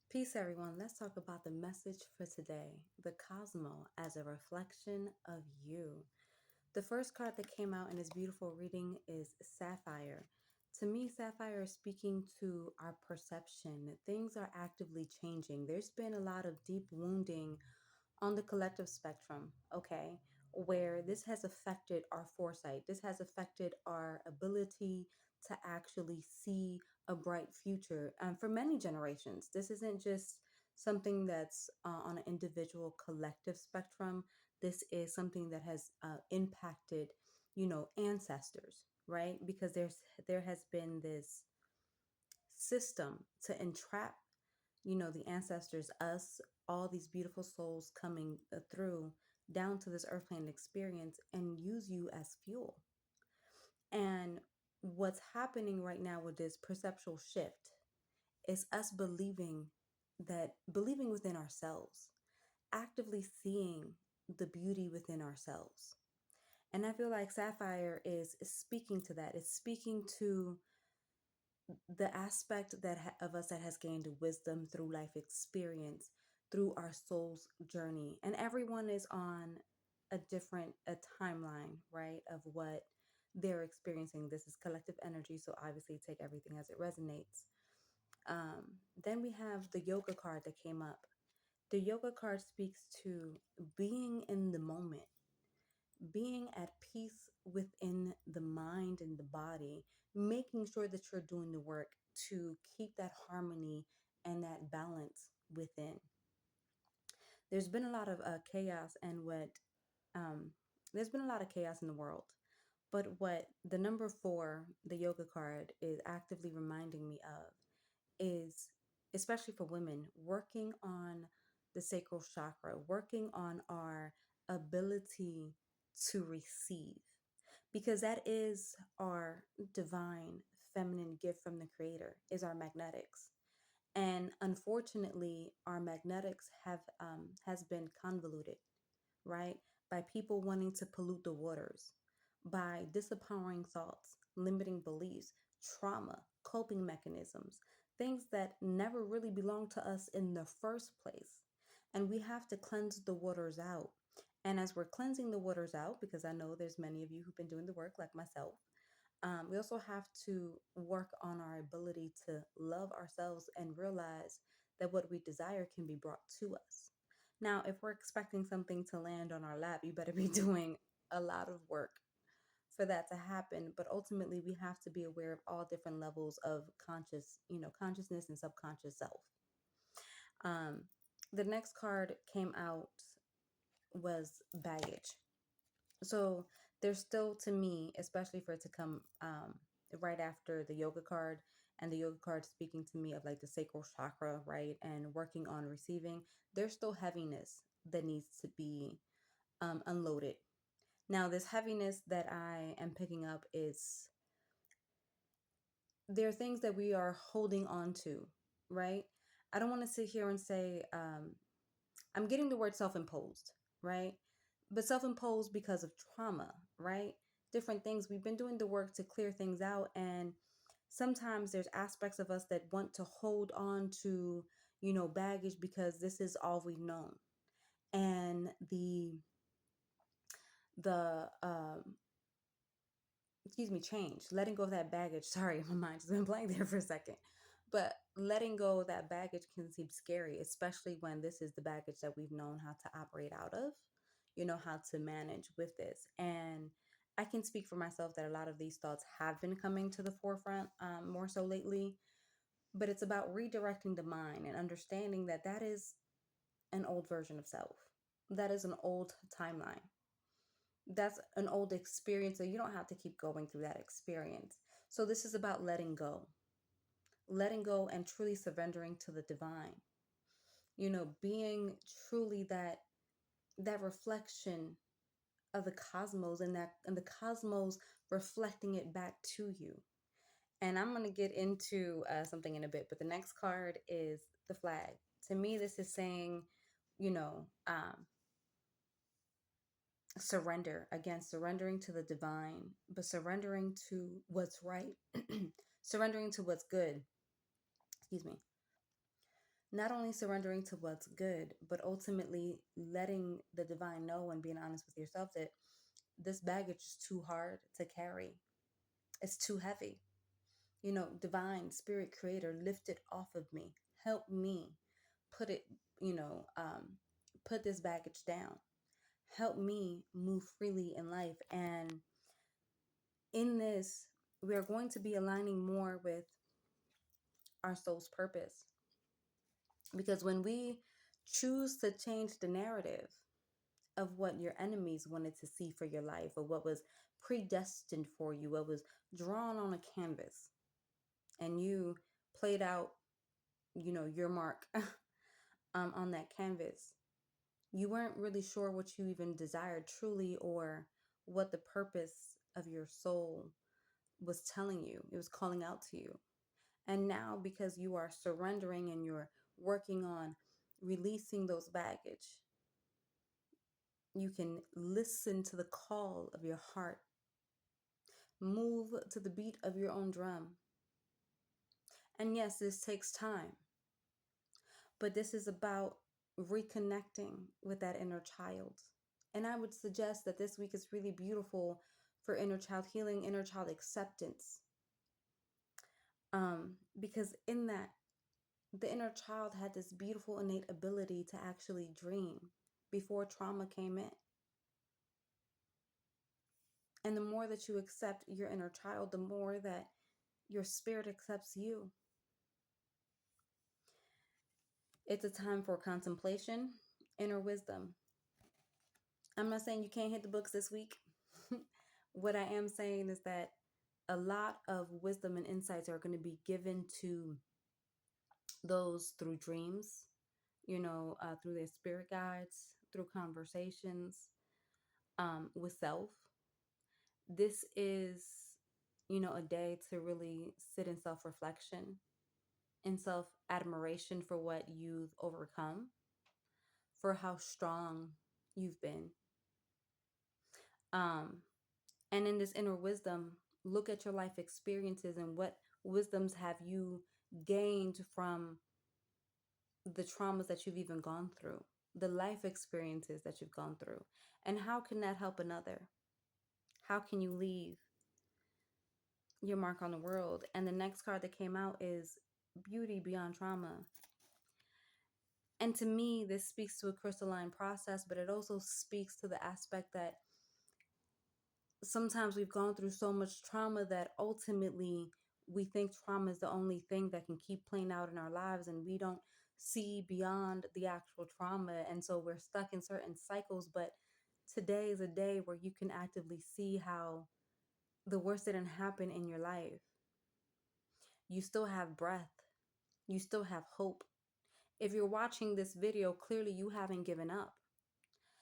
Peace, everyone. Let's talk about the message for today, the Cosmo as a reflection of you. The first card that came out in this beautiful reading is Sapphire. To me, Sapphire is speaking to our perception. Things are actively changing. There's been a lot of deep wounding on the collective spectrum, okay, where this has affected our foresight. This has affected our ability to actually see a bright future for many generations. This isn't just something that's on an individual collective spectrum. This is something that has impacted, ancestors, right? Because there has been this system to entrap the ancestors, us, all these beautiful souls coming through down to this earth plane experience and use you as fuel. And what's happening right now with this perceptual shift is us believing within ourselves, actively seeing the beauty within ourselves. And I feel like Sapphire is speaking to that. It's speaking to the aspect of us that has gained wisdom through life experience, through our soul's journey. And everyone is on a timeline, right, of what they're experiencing. This is collective energy, so obviously take everything as it resonates. Then we have the yoga card that came up. The yoga card speaks to being in the moment, being at peace within the mind and the body, making sure that you're doing the work to keep that harmony and that balance within. There's been a lot of chaos, and um, there's been a lot of chaos in the world. But what the number four, the yoga card, is actively reminding me of is, especially for women, working on the sacral chakra, working on our ability to receive, because that is our divine feminine gift from the creator, is our magnetics. And unfortunately, our magnetics has been convoluted, right? By people wanting to pollute the waters, by disempowering thoughts, limiting beliefs, trauma, coping mechanisms, things that never really belonged to us in the first place. And we have to cleanse the waters out. And as we're cleansing the waters out, because I know there's many of you who've been doing the work like myself, we also have to work on our ability to love ourselves and realize that what we desire can be brought to us. Now, if we're expecting something to land on our lap, you better be doing a lot of work for that to happen. But ultimately, we have to be aware of all different levels of consciousness and subconscious self. Um, the next card came out was baggage. So there's still, to me, especially for it to come right after the yoga card, and the yoga card speaking to me of like the sacral chakra, right, and working on receiving, there's still heaviness that needs to be unloaded. Now, this heaviness that I am picking up is, there are things that we are holding on to, right? I don't want to sit here and say, I'm getting the word self-imposed, right? But self-imposed because of trauma, right? Different things. We've been doing the work to clear things out, and sometimes there's aspects of us that want to hold on to, baggage because this is all we've known. And the excuse me, change, letting go of that baggage. Sorry, my mind just been blank there for a second. But letting go of that baggage can seem scary, especially when this is the baggage that we've known how to operate out of, how to manage with this. And I can speak for myself that a lot of these thoughts have been coming to the forefront more so lately. But it's about redirecting the mind and understanding that that is an old version of self. That is an old timeline. That's an old experience, so you don't have to keep going through that experience. So this is about letting go and truly surrendering to the divine, being truly that reflection of the cosmos, and the cosmos reflecting it back to you. And I'm going to get into something in a bit, but the next card is the flag. To me, this is saying, you know um, surrender, again, surrendering to the divine, but surrendering to what's right, surrendering to what's good. Excuse me. not only surrendering to what's good, but ultimately letting the divine know and being honest with yourself that this baggage is too hard to carry. It's too heavy. Divine spirit creator, lift it off of me. Help me put it, you know, put this baggage down. Help me move freely in life. And in this, we are going to be aligning more with our soul's purpose. Because when we choose to change the narrative of what your enemies wanted to see for your life, or what was predestined for you, what was drawn on a canvas, and you played out, your mark on that canvas, you weren't really sure what you even desired truly, or what the purpose of your soul was telling you. It was calling out to you. And now, because you are surrendering and you're working on releasing those baggage, you can listen to the call of your heart, move to the beat of your own drum. And yes, this takes time, but this is about reconnecting with that inner child. And I would suggest that this week is really beautiful for inner child healing, inner child acceptance. Because in that, the inner child had this beautiful innate ability to actually dream before trauma came in. And the more that you accept your inner child, the more that your spirit accepts you. It's a time for contemplation, inner wisdom. I'm not saying you can't hit the books this week. What I am saying is that a lot of wisdom and insights are going to be given to those through dreams, through their spirit guides, through conversations with self. This is, a day to really sit in self reflection, in self admiration for what you've overcome, for how strong you've been. Um, and in this inner wisdom, look at your life experiences and what wisdoms have you gained from the traumas that you've even gone through, the life experiences that you've gone through, and how can that help another? How can you leave your mark on the world? And the next card that came out is beauty beyond trauma. And to me, this speaks to a crystalline process, but it also speaks to the aspect that sometimes we've gone through so much trauma that ultimately we think trauma is the only thing that can keep playing out in our lives, and we don't see beyond the actual trauma. And so we're stuck in certain cycles. But today is a day where you can actively see how the worst didn't happen in your life. You still have breath. You still have hope. If you're watching this video, clearly you haven't given up.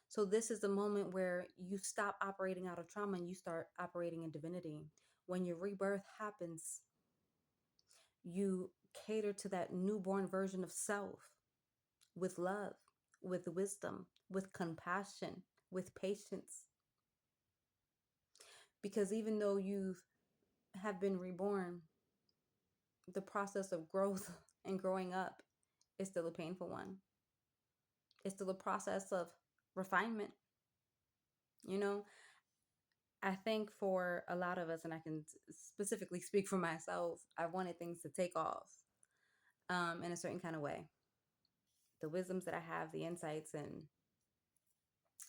So this is the moment where you stop operating out of trauma and you start operating in divinity. When your rebirth happens, you cater to that newborn version of self with love, with wisdom, with compassion, with patience. Because even though you have been reborn, the process of growth and growing up is still a painful one. It's still a process of refinement. You know, I think for a lot of us, and I can specifically speak for myself, I wanted things to take off in a certain kind of way. The wisdoms that I have, the insights, and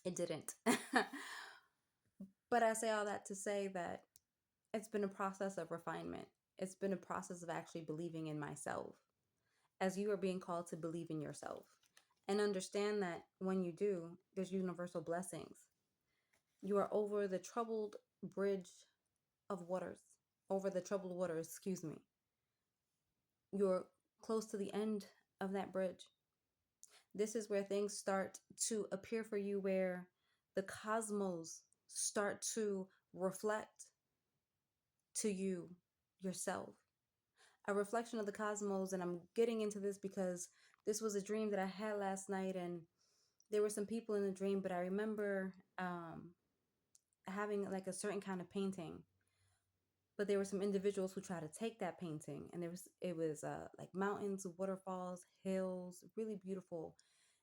it didn't. But I say all that to say that it's been a process of refinement. It's been a process of actually believing in myself, as you are being called to believe in yourself. And understand that when you do, there's universal blessings. You are over the troubled bridge of waters, over the troubled waters, excuse me. You're close to the end of that bridge. This is where things start to appear for you, where the cosmos start to reflect to you, yourself. A reflection of the cosmos. And I'm getting into this because this was a dream that I had last night, and there were some people in the dream, but I remember having like a certain kind of painting But there were some individuals who tried to take that painting, and it was like mountains, waterfalls, hills, really beautiful,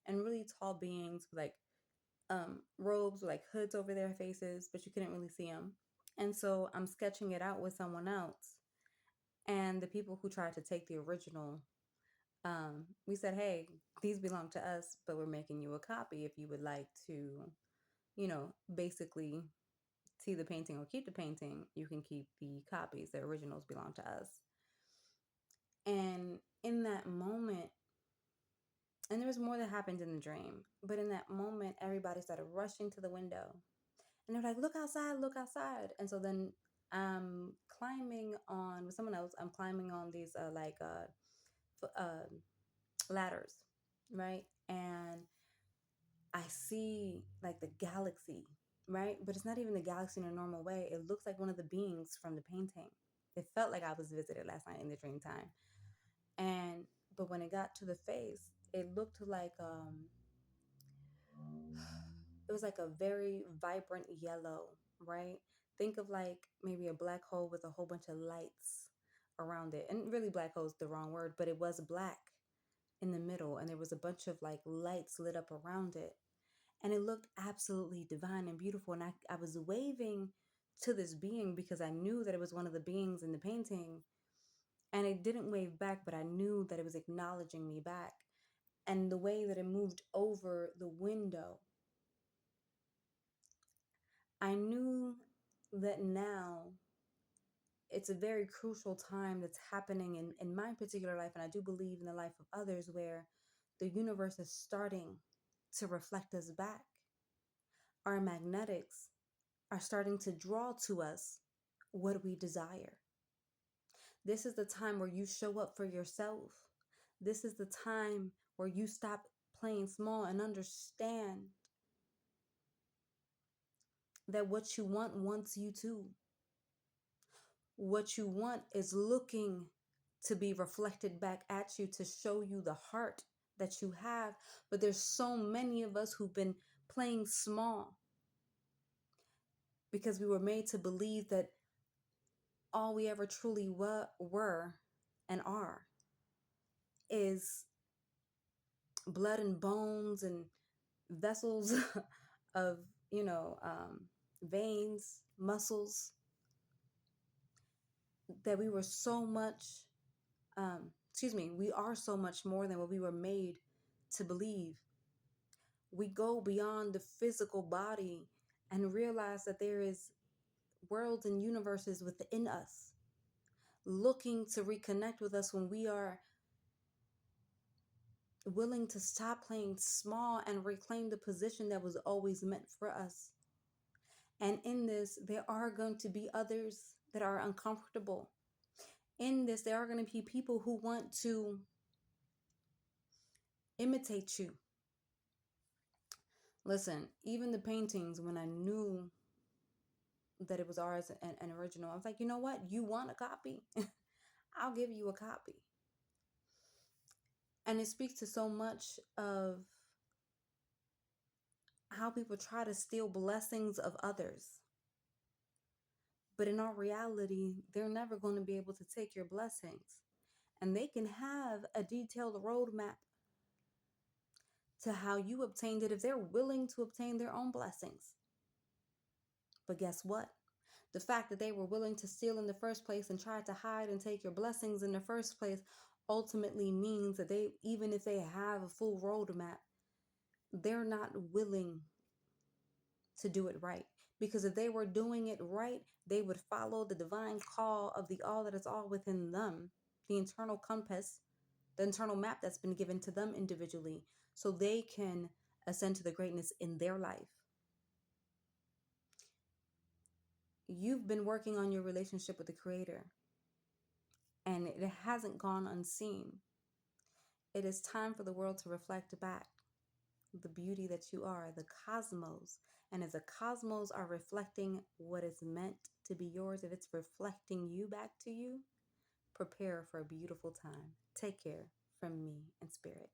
and really tall beings with like robes with like hoods over their faces, but you couldn't really see them. And so I'm sketching it out with someone else, and the people who tried to take the original, we said, hey, these belong to us, but we're making you a copy if you would like to, basically see the painting or keep the painting. You can keep the copies. The originals belong to us. And in that moment, and there was more that happened in the dream, but in that moment, everybody started rushing to the window, and they're like, look outside, look outside. And so then I'm climbing on with someone else. I'm climbing on these ladders, right? And I see like the galaxy, right? But it's not even the galaxy in a normal way. It looks like one of the beings from the painting. It felt like I was visited last night in the dream time. And but when it got to the face, it looked like it was like a very vibrant yellow, right? Think of like maybe a black hole with a whole bunch of lights around it. And really black hole is the wrong word, but it was black in the middle, and there was a bunch of like lights lit up around it. And it looked absolutely divine and beautiful. And I was waving to this being because I knew that it was one of the beings in the painting. And it didn't wave back, but I knew that it was acknowledging me back. And the way that it moved over the window, I knew that now it's a very crucial time that's happening in my particular life. And I do believe in the life of others, where the universe is starting to reflect us back. Our magnetics are starting to draw to us what we desire. This is the time where you show up for yourself. This is the time where you stop playing small and understand that what you want wants you too. What you want is looking to be reflected back at you to show you the heart that you have. But there's so many of us who've been playing small because we were made to believe that all we ever truly were and are is blood and bones and vessels of, veins, muscles, that we were so much, we are so much more than what we were made to believe. We go beyond the physical body and realize that there is worlds and universes within us looking to reconnect with us when we are willing to stop playing small and reclaim the position that was always meant for us. And in this, there are going to be others that are uncomfortable. In this, there are going to be people who want to imitate you. Listen, even the paintings, when I knew that it was ours and an original, I was like, you know what? You want a copy? I'll give you a copy. And it speaks to so much of how people try to steal blessings of others. But in all reality, they're never going to be able to take your blessings. And they can have a detailed roadmap to how you obtained it if they're willing to obtain their own blessings. But guess what? The fact that they were willing to steal in the first place and try to hide and take your blessings in the first place ultimately means that they, even if they have a full roadmap, they're not willing to do it right. Because if they were doing it right, they would follow the divine call of the all that is all within them, the internal compass, the internal map that's been given to them individually, so they can ascend to the greatness in their life. You've been working on your relationship with the Creator, and it hasn't gone unseen. It is time for the world to reflect back the beauty that you are, the cosmos. And as the cosmos are reflecting what is meant to be yours, if it's reflecting you back to you, prepare for a beautiful time. Take care from me in spirit.